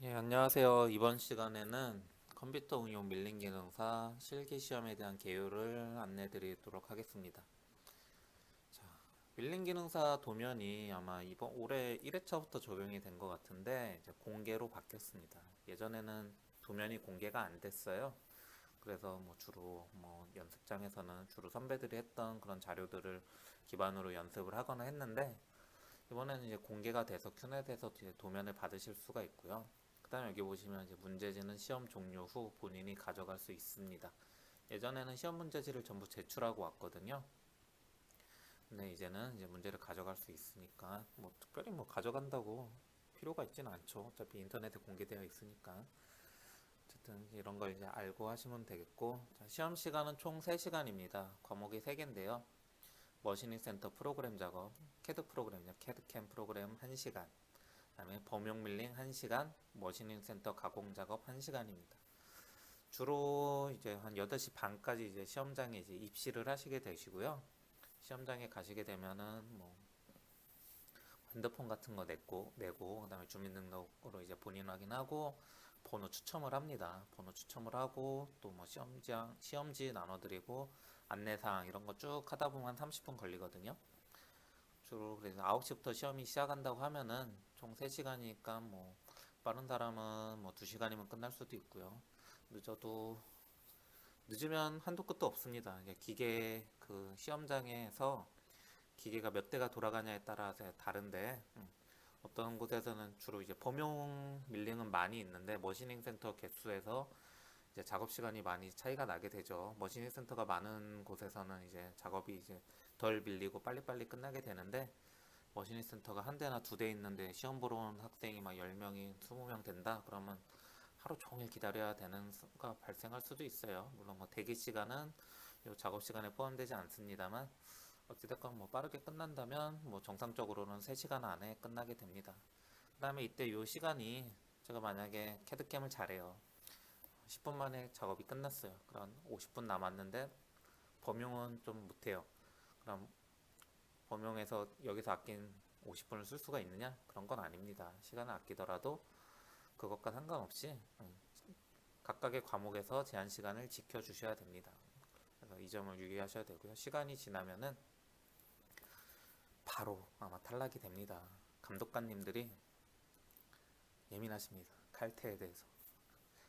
예, 안녕하세요. 이번 시간에는 컴퓨터 응용 밀링 기능사 실기 시험에 대한 개요를 안내 드리도록 하겠습니다. 자, 밀링 기능사 도면이 아마 이번 올해 1회차부터 적용이 된 것 같은데 이제 공개로 바뀌었습니다. 예전에는 도면이 공개가 안 됐어요. 그래서 뭐 주로 뭐 연습장에서는 주로 선배들이 했던 그런 자료들을 기반으로 연습을 하거나 했는데 이번에는 이제 공개가 돼서 큐넷에서 이제 도면을 받으실 수가 있고요. 그다음에 여기 보시면 이제 문제지는 시험 종료 후 본인이 가져갈 수 있습니다. 예전에는 시험 문제지를 전부 제출하고 왔거든요. 근데 이제는 이제 문제를 가져갈 수 있으니까 뭐 특별히 뭐 가져간다고 필요가 있지는 않죠. 어차피 인터넷에 공개되어 있으니까. 어쨌든 이런 걸 이제 알고 하시면 되겠고, 자, 시험 시간은 총 3시간입니다. 과목이 3개인데요. 머신링 센터 프로그램 작업, 캐드 프로그램이요. 캐드캠 프로그램 1시간, 그다음에 범용 밀링 1시간, 머신링 센터 가공 작업 1시간입니다. 주로 이제 한 8시 반까지 이제 시험장에 이제 입시를 하시게 되시고요. 시험장에 가시게 되면은 뭐 핸드폰 같은 거 내고 그다음에 주민등록으로 이제 본인 확인하고 번호 추첨을 합니다. 번호 추첨을 하고 또 뭐 시험지 나눠드리고 안내사항 이런 거 쭉 하다 보면 한 30분 걸리거든요. 주로 그래서 9시부터 시험이 시작한다고 하면은 총 3시간이니까 뭐 빠른 사람은 뭐 2시간이면 끝날 수도 있고요. 늦어도 늦으면 한도 끝도 없습니다. 이게 기계 그 시험장에서 기계가 몇 대가 돌아가냐에 따라서 다른데 어떤 곳에서는 주로 이제 범용 밀링은 많이 있는데 머신링 센터 개수에서 이제 작업 시간이 많이 차이가 나게 되죠. 머신링 센터가 많은 곳에서는 이제 작업이 이제 덜 밀리고 빨리빨리 끝나게 되는데 머신링 센터가 한 대나 두 대 있는데 시험 보러 온 학생이 막 10명이 20명 된다 그러면 하루 종일 기다려야 되는 수가 발생할 수도 있어요. 물론 뭐 대기 시간은 요 작업 시간에 포함되지 않습니다만 어찌됐건 뭐 빠르게 끝난다면 뭐 정상적으로는 3시간 안에 끝나게 됩니다. 그 다음에 이때 요 시간이 제가 만약에 캐드캠을 잘해요. 10분 만에 작업이 끝났어요. 그럼 50분 남았는데 범용은 좀 못해요. 그럼 범용에서 여기서 아낀 50분을 쓸 수가 있느냐? 그런 건 아닙니다. 시간을 아끼더라도 그것과 상관없이 각각의 과목에서 제한 시간을 지켜주셔야 됩니다. 그래서 이 점을 유의하셔야 되고요. 시간이 지나면은 바로 아마 탈락이 됩니다. 감독관님들이 예민하십니다. 칼퇴에 대해서.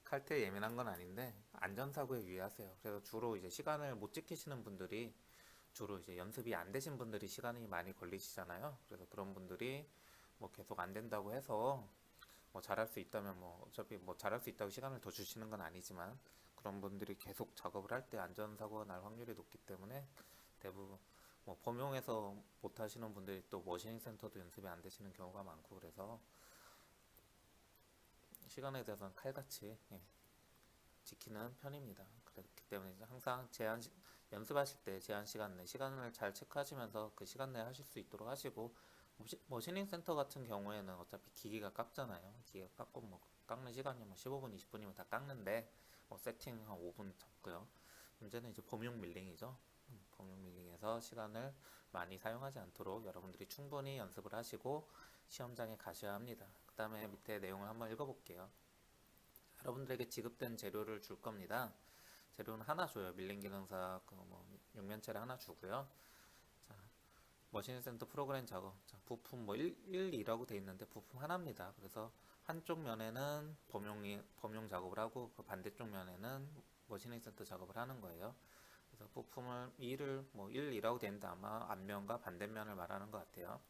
칼퇴에 예민한 건 아닌데 안전사고에 유의하세요. 그래서 주로 이제 시간을 못 지키시는 분들이 주로 이제 연습이 안 되신 분들이 시간이 많이 걸리시잖아요. 그래서 그런 분들이 뭐 계속 안 된다고 해서 뭐 잘할 수 있다면 뭐 어차피 뭐 잘할 수 있다고 시간을 더 주시는 건 아니지만 그런 분들이 계속 작업을 할 때 안전사고가 날 확률이 높기 때문에 대부분 뭐 범용해서 못 하시는 분들이 또 머신링 센터도 연습이 안 되시는 경우가 많고 그래서 시간에 대해서는 칼같이 지키는 편입니다. 그렇기 때문에 항상 연습하실 때 제한 시간 내 시간을 잘 체크하시면서 그 시간 내에 하실 수 있도록 하시고 머신링 센터 같은 경우에는 어차피 기기가 깎잖아요. 기계가 깎고 뭐 깎는 시간이 뭐 15분, 20분이면 다 깎는데 뭐 세팅 한 5분 잡고요. 문제는 이제 범용 밀링이죠. 범용 밀링에서 시간을 많이 사용하지 않도록 여러분들이 충분히 연습을 하시고 시험장에 가셔야 합니다. 그 다음에 밑에 내용을 한번 읽어볼게요. 여러분들에게 지급된 재료를 줄 겁니다. 재료는 하나 줘요. 밀링 기능사 그뭐 육면체를 하나 주고요. 자, 머신 센터 프로그램 작업. 자, 부품 뭐 1, 2라고 돼 있는데 부품 하나입니다. 그래서 한쪽 면에는 범용 작업을 하고 그 반대쪽 면에는 머신링 센터 작업을 하는 거예요. 그래서 부품을 2를 뭐 1, 2라고 돼 있는데 아마 앞면과 반대면을 말하는 것 같아요.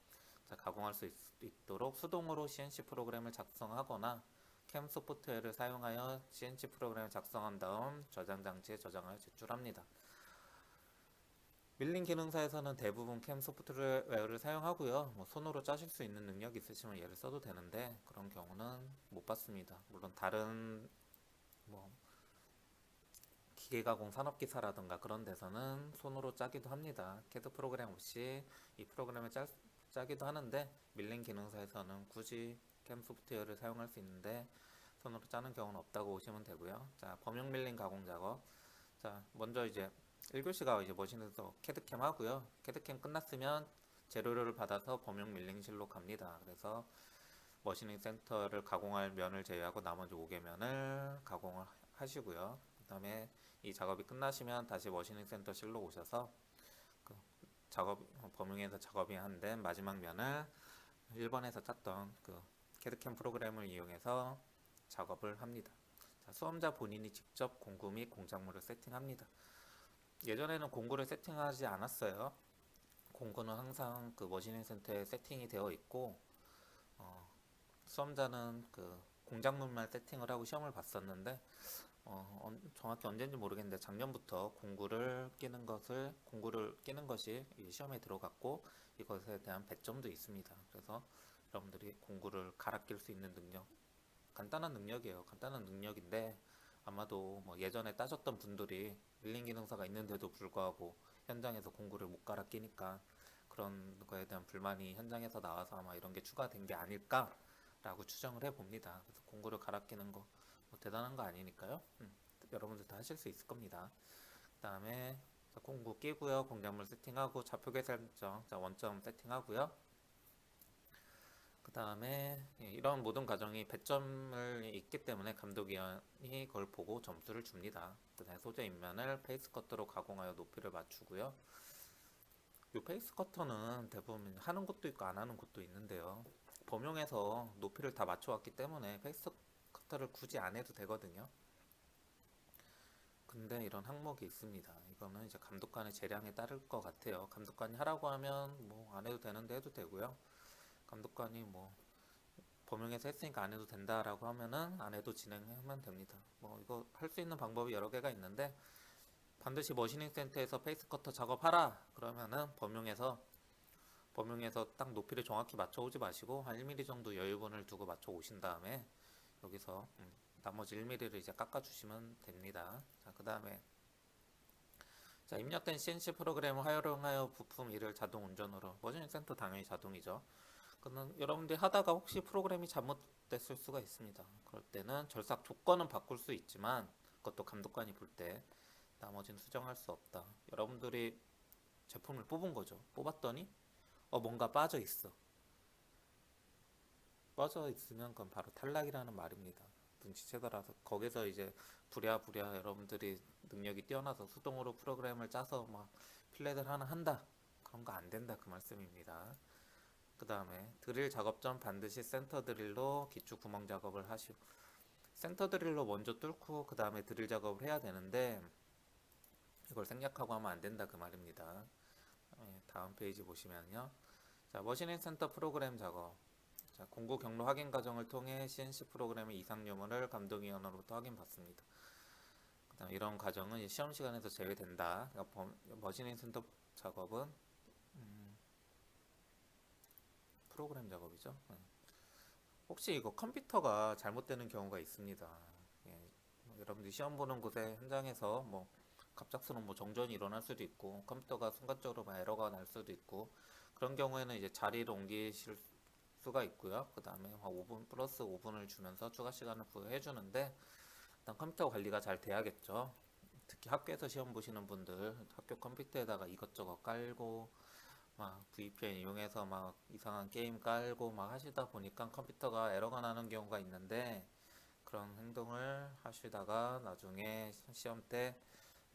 자, 가공할 수 있도록 수동으로 CNC 프로그램을 작성하거나 캠 소프트웨어를 사용하여 CNC 프로그램을 작성한 다음 저장 장치에 저장하여 제출합니다. 밀링 기능사에서는 대부분 캠 소프트웨어를 사용하고요. 뭐 손으로 짜실 수 있는 능력이 있으시면 얘를 써도 되는데 그런 경우는 못 받습니다. 물론 다른 뭐 기계 가공 산업기사라든가 그런 데서는 손으로 짜기도 합니다. 캐드 프로그램 없이 이 프로그램을 짜기도 하는데 밀링 기능사에서는 굳이 캠 소프트웨어를 사용할 수 있는데 손으로 짜는 경우는 없다고 보시면 되고요. 자, 범용 밀링 가공 작업. 자, 먼저 이제 1교시가 이제 머신에서 캐드캠 하고요. 캐드캠 끝났으면 재료를 받아서 범용 밀링실로 갑니다. 그래서 머신링 센터를 가공할 면을 제외하고 나머지 5개면을 가공을 하시고요. 그 다음에 이 작업이 끝나시면 다시 머신링 센터실로 오셔서 그 범용에서 작업이 안 된 마지막 면을 1번에서 짰던 그 캐드캠 프로그램을 이용해서 작업을 합니다. 자, 수험자 본인이 직접 공구 및 공작물을 세팅합니다. 예전에는 공구를 세팅하지 않았어요. 공구는 항상 그 머신링 센터에 세팅이 되어 있고 수험자는 그 공작물만 세팅을 하고 시험을 봤었는데 정확히 언제인지 모르겠는데 작년부터 공구를 끼는 것이 시험에 들어갔고 이것에 대한 배점도 있습니다. 그래서 여러분들이 공구를 갈아 낄 수 있는 능력, 간단한 능력이에요. 간단한 능력인데 아마도 뭐 예전에 따졌던 분들이 밀링 기능사가 있는데도 불구하고 현장에서 공구를 못 갈아 끼니까 그런 거에 대한 불만이 현장에서 나와서 아마 이런 게 추가된 게 아닐까라고 추정을 해봅니다. 그래서 공구를 갈아 끼는 거 뭐 대단한 거 아니니까요. 여러분들 다 하실 수 있을 겁니다. 그 다음에 공구 끼고요. 공작물 세팅하고 좌표계 설정, 원점 세팅하고요. 그 다음에 이런 모든 과정이 배점을 있기 때문에 감독위원이 그걸 보고 점수를 줍니다. 그 다음에 소재 인면을 페이스 커터로 가공하여 높이를 맞추고요. 이 페이스 커터는 대부분 하는 곳도 있고 안 하는 곳도 있는데요. 범용에서 높이를 다 맞춰왔기 때문에 페이스 커터를 굳이 안 해도 되거든요. 근데 이런 항목이 있습니다. 이거는 이제 감독관의 재량에 따를 것 같아요. 감독관이 하라고 하면 뭐 안 해도 되는데 해도 되고요. 감독관이 뭐 범용에서 했으니까 안 해도 된다라고 하면은 안 해도 진행하면 됩니다. 뭐 이거 할 수 있는 방법이 여러 개가 있는데 반드시 머신링 센터에서 페이스 커터 작업하라 그러면은 범용에서 딱 높이를 정확히 맞춰 오지 마시고 한 1mm 정도 여유분을 두고 맞춰 오신 다음에 여기서 나머지 1mm를 이제 깎아 주시면 됩니다. 자, 그 다음에 입력된 CNC 프로그램을 활용하여 부품 1을 자동 운전으로 머신링 센터 당연히 자동이죠. 그는 여러분들이 하다가 혹시 프로그램이 잘못됐을 수가 있습니다. 그럴 때는 절삭 조건은 바꿀 수 있지만 그것도 감독관이 볼 때 나머지는 수정할 수 없다. 여러분들이 제품을 뽑은 거죠. 뽑았더니 뭔가 빠져 있어. 빠져 있으면 그건 바로 탈락이라는 말입니다. 눈치채더라도 거기서 이제 부랴부랴 여러분들이 능력이 뛰어나서 수동으로 프로그램을 짜서 막 필렛을 하나 한다. 그런 거 안 된다 그 말씀입니다. 그 다음에 드릴 작업 전 반드시 센터 드릴로 기초 구멍 작업을 하시오. 센터 드릴로 먼저 뚫고 그 다음에 드릴 작업을 해야 되는데 이걸 생략하고 하면 안 된다 그 말입니다. 다음 페이지 보시면요. 자, 머신링 센터 프로그램 작업. 자, 공구 경로 확인 과정을 통해 CNC 프로그램의 이상 요문을 감독위원으로부터 확인받습니다. 그다음 이런 과정은 시험 시간에서 제외된다. 그러니까 머신링 센터 작업은 프로그램 작업이죠. 혹시 이거 컴퓨터가 잘못되는 경우가 있습니다. 여러분들 시험 보는 곳에 현장에서 뭐 갑작스러운 뭐 정전이 일어날 수도 있고 컴퓨터가 순간적으로 막 에러가 날 수도 있고 그런 경우에는 이제 자리를 옮기실 수가 있고요. 그 다음에 5분 플러스 5분을 주면서 추가 시간을 부여해 주는데 일단 컴퓨터 관리가 잘 돼야겠죠. 특히 학교에서 시험 보시는 분들 학교 컴퓨터에다가 이것저것 깔고 막 VPN 이용해서 막 이상한 게임 깔고 막 하시다 보니까 컴퓨터가 에러가 나는 경우가 있는데 그런 행동을 하시다가 나중에 시험 때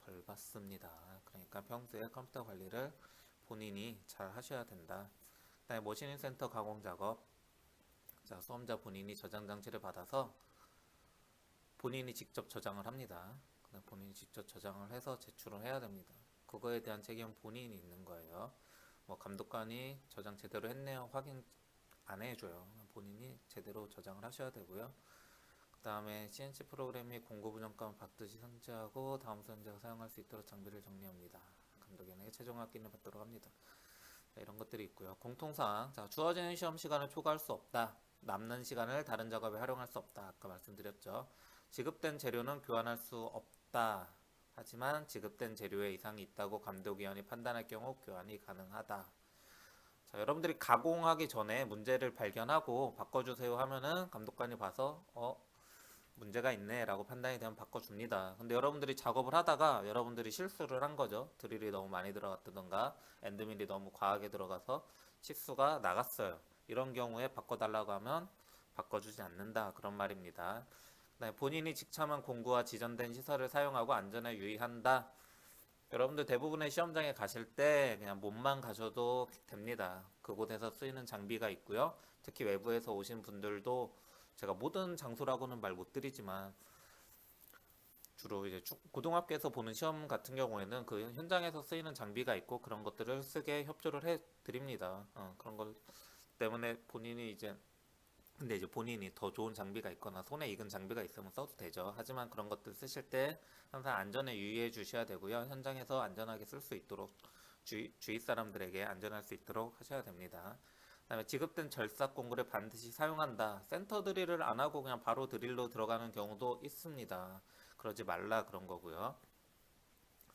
벌 받습니다. 그러니까 평소에 컴퓨터 관리를 본인이 잘 하셔야 된다. 그다음에 머신링 센터 가공 작업. 자, 수험자 본인이 저장 장치를 받아서 본인이 직접 저장을 합니다. 그다음 본인이 직접 저장을 해서 제출을 해야 됩니다. 그거에 대한 책임은 본인이 있는 거예요. 뭐 감독관이 저장 제대로 했네요 확인 안 해줘요. 본인이 제대로 저장을 하셔야 되고요. 그 다음에 CNC 프로그램이 공고 부정감을 받듯이 선제하고 다음 수험자가 사용할 수 있도록 장비를 정리합니다. 감독에게 최종 확인을 받도록 합니다. 자, 이런 것들이 있고요. 공통사항. 자, 주어지는 시험 시간을 초과할 수 없다. 남는 시간을 다른 작업에 활용할 수 없다. 아까 말씀드렸죠. 지급된 재료는 교환할 수 없다. 하지만 지급된 재료에 이상이 있다고 감독위원이 판단할 경우 교환이 가능하다. 자, 여러분들이 가공하기 전에 문제를 발견하고 바꿔주세요 하면은 감독관이 봐서 문제가 있네 라고 판단이 되면 바꿔줍니다. 근데 여러분들이 작업을 하다가 여러분들이 실수를 한 거죠. 드릴이 너무 많이 들어갔다던가 엔드밀이 너무 과하게 들어가서 치수가 나갔어요. 이런 경우에 바꿔달라고 하면 바꿔주지 않는다 그런 말입니다. 그다음에 본인이 직참한 공구와 지정된 시설을 사용하고 안전에 유의한다. 여러분들 대부분의 시험장에 가실 때 그냥 몸만 가셔도 됩니다. 그곳에서 쓰이는 장비가 있고요. 특히 외부에서 오신 분들도 제가 모든 장소라고는 말 못 드리지만 주로 이제 고등학교에서 보는 시험 같은 경우에는 그 현장에서 쓰이는 장비가 있고 그런 것들을 쓰게 협조를 해 드립니다. 그런 것 때문에 본인이 이제 근데 이제 본인이 더 좋은 장비가 있거나 손에 익은 장비가 있으면 써도 되죠. 하지만 그런 것들 쓰실 때 항상 안전에 유의해 주셔야 되고요. 현장에서 안전하게 쓸 수 있도록 주위 사람들에게 안전할 수 있도록 하셔야 됩니다. 그다음에 지급된 절삭 공구를 반드시 사용한다. 센터 드릴을 안 하고 그냥 바로 드릴로 들어가는 경우도 있습니다. 그러지 말라 그런 거고요.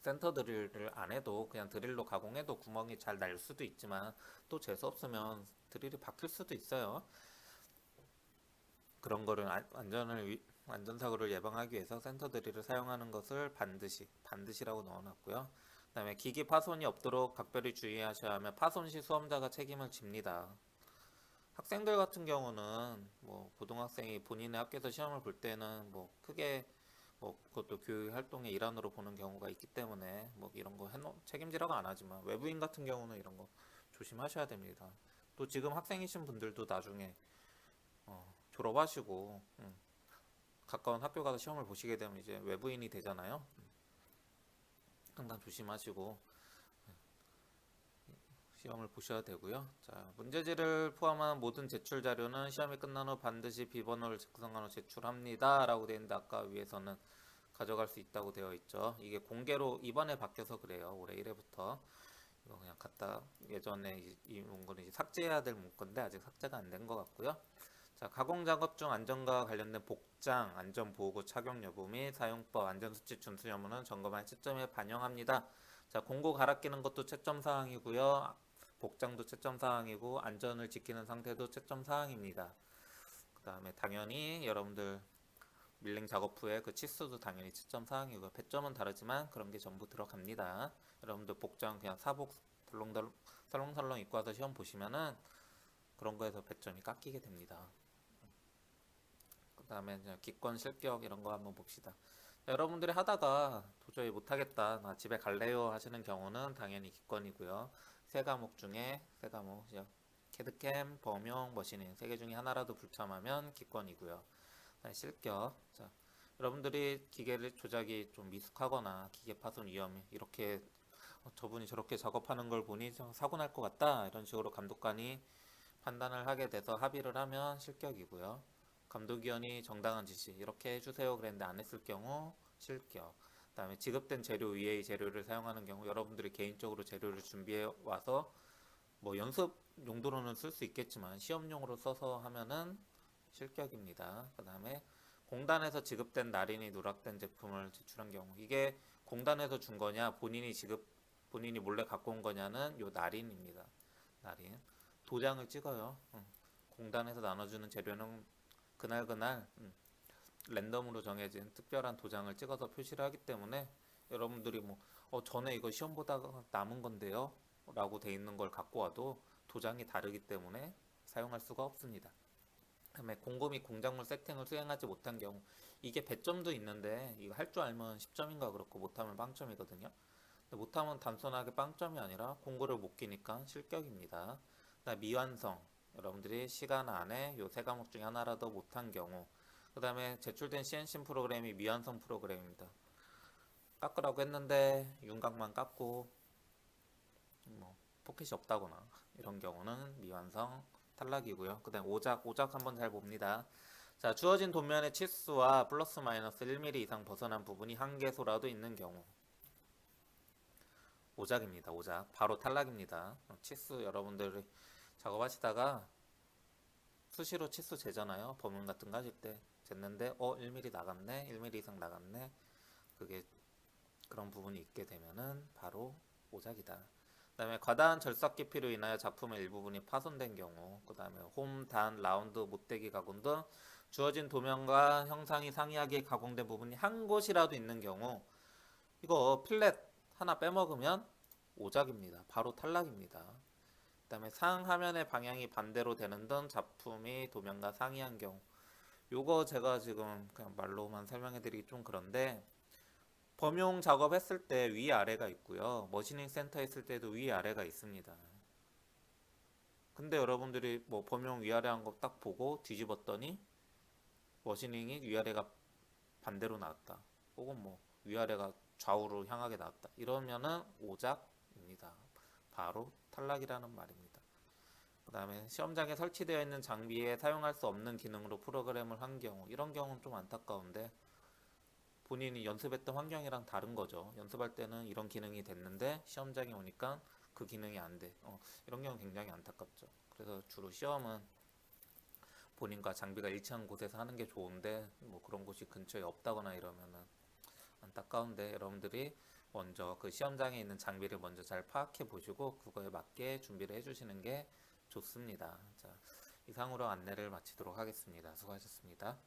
센터 드릴을 안 해도 그냥 드릴로 가공해도 구멍이 잘 날 수도 있지만 또 재수 없으면 드릴이 박힐 수도 있어요. 그런 거를 안전사고를 예방하기 위해서 센터 드릴을 사용하는 것을 반드시라고 넣어놨고요. 그다음에 기기 파손이 없도록 각별히 주의하셔야 하며 파손 시 수험자가 책임을 집니다. 학생들 같은 경우는 뭐 고등학생이 본인의 학교에서 시험을 볼 때는 뭐 크게 뭐 그것도 교육 활동의 일환으로 보는 경우가 있기 때문에 뭐 이런 거 책임지라고 안 하지만 외부인 같은 경우는 이런 거 조심하셔야 됩니다. 또 지금 학생이신 분들도 나중에 졸업하시고 가까운 학교 가서 시험을 보시게 되면 이제 외부인이 되잖아요. 항상 조심하시고 시험을 보셔야 되고요. 자, 문제지를 포함한 모든 제출 자료는 시험이 끝난 후 반드시 비번호를 작성한 후 제출합니다. 라고 되어 있는데 아까 위에서는 가져갈 수 있다고 되어 있죠. 이게 공개로 이번에 바뀌어서 그래요. 올해 1회부터. 이거 그냥 갖다 예전에 이 문구는 이제 삭제해야 될 문구인데 아직 삭제가 안 된 것 같고요. 자, 가공 작업 중 안전과 관련된 복장, 안전보호구 착용 여부 및 사용법, 안전수칙 준수 여부는 점검한 채점에 반영합니다. 자, 공구 갈아 끼는 것도 채점 사항이고요. 복장도 채점 사항이고 안전을 지키는 상태도 채점 사항입니다. 그 다음에 당연히 여러분들 밀링 작업 후에 그 치수도 당연히 채점 사항이고요. 배점은 다르지만 그런 게 전부 들어갑니다. 여러분들 복장 그냥 사복 설렁설렁 입고 와서 시험 보시면은 그런 거에서 배점이 깎이게 됩니다. 그 다음에 기권 실격 이런 거 한번 봅시다. 여러분들이 하다가 도저히 못하겠다 나 집에 갈래요 하시는 경우는 당연히 기권이고요. 세 과목 중에 세 과목 캐드캠, 범용, 머신인 세 개 중에 하나라도 불참하면 기권이고요. 실격. 자, 여러분들이 기계를 조작이 좀 미숙하거나 기계 파손 위험이 이렇게 저분이 저렇게 작업하는 걸 보니 사고 날 것 같다 이런 식으로 감독관이 판단을 하게 돼서 합의를 하면 실격이고요. 감독위원이 정당한 지시 이렇게 해주세요 그랬는데 안 했을 경우 실격. 그다음에 지급된 재료 위의 재료를 사용하는 경우 여러분들이 개인적으로 재료를 준비해 와서 뭐 연습 용도로는 쓸 수 있겠지만 시험용으로 써서 하면은 실격입니다. 그다음에 공단에서 지급된 날인이 누락된 제품을 제출한 경우 이게 공단에서 준 거냐 본인이 몰래 갖고 온 거냐는 요 날인입니다. 날인 도장을 찍어요. 공단에서 나눠주는 재료는 그날 랜덤으로 정해진 특별한 도장을 찍어서 표시를 하기 때문에 여러분들이 뭐 전에 이거 시험 보다가 남은 건데요 라고 돼 있는 걸 갖고 와도 도장이 다르기 때문에 사용할 수가 없습니다. 그다음에 공고 및 공작물 세팅을 수행하지 못한 경우 이게 배점도 있는데 이거 할 줄 알면 10점인가 그렇고 못하면 빵점이거든요. 근데 못하면 단순하게 빵점이 아니라 공고를 못 끼니까 실격입니다. 그다음 미완성 여러분들이 시간 안에 요 세 과목 중에 하나라도 못한 경우 그 다음에 제출된 CNC 프로그램이 미완성 프로그램입니다. 깎으라고 했는데 윤곽만 깎고 뭐 포켓이 없다거나 이런 경우는 미완성 탈락이고요. 그 다음 오작 한번 잘 봅니다. 자, 주어진 도면의 치수와 플러스 마이너스 1mm 이상 벗어난 부분이 한 개소라도 있는 경우 오작입니다. 오작 바로 탈락입니다. 치수 여러분들이 작업하시다가 수시로 치수 재잖아요. 범용 같은 거 하실 때 쟀는데 1mm 나갔네 1mm 이상 나갔네 그게 그런 부분이 있게 되면은 바로 오작이다. 그 다음에 과다한 절삭 깊이로 인하여 작품의 일부분이 파손된 경우 그 다음에 홈, 단, 라운드, 못대기 가공 등 주어진 도면과 형상이 상이하게 가공된 부분이 한 곳이라도 있는 경우 이거 필렛 하나 빼먹으면 오작입니다. 바로 탈락입니다. 그다음에 상하면의 방향이 반대로 되는 등 작품이 도면과 상이한 경우. 요거 제가 지금 그냥 말로만 설명해 드리기 좀 그런데, 범용 작업했을 때 위아래가 있고요. 머신링 센터 했을 때도 위아래가 있습니다. 근데 여러분들이 뭐 범용 위아래 한 거 딱 보고 뒤집었더니 머신링이 위아래가 반대로 나왔다. 혹은 뭐 위아래가 좌우로 향하게 나왔다. 이러면은 오작입니다. 바로 탈락이라는 말입니다. 그 다음에 시험장에 설치되어 있는 장비에 사용할 수 없는 기능으로 프로그램을 한 경우, 이런 경우는 좀 안타까운데, 본인이 연습했던 환경이랑 다른 거죠. 연습할 때는 이런 기능이 됐는데 시험장에 오니까 그 기능이 안 돼. 이런 경우는 굉장히 안타깝죠. 그래서 주로 시험은 본인과 장비가 일치한 곳에서 하는 게 좋은데, 뭐 그런 곳이 근처에 없다거나 이러면은 안타까운데, 여러분들이 먼저 그 시험장에 있는 장비를 먼저 잘 파악해 보시고 그거에 맞게 준비를 해 주시는 게 좋습니다. 자, 이상으로 안내를 마치도록 하겠습니다. 수고하셨습니다.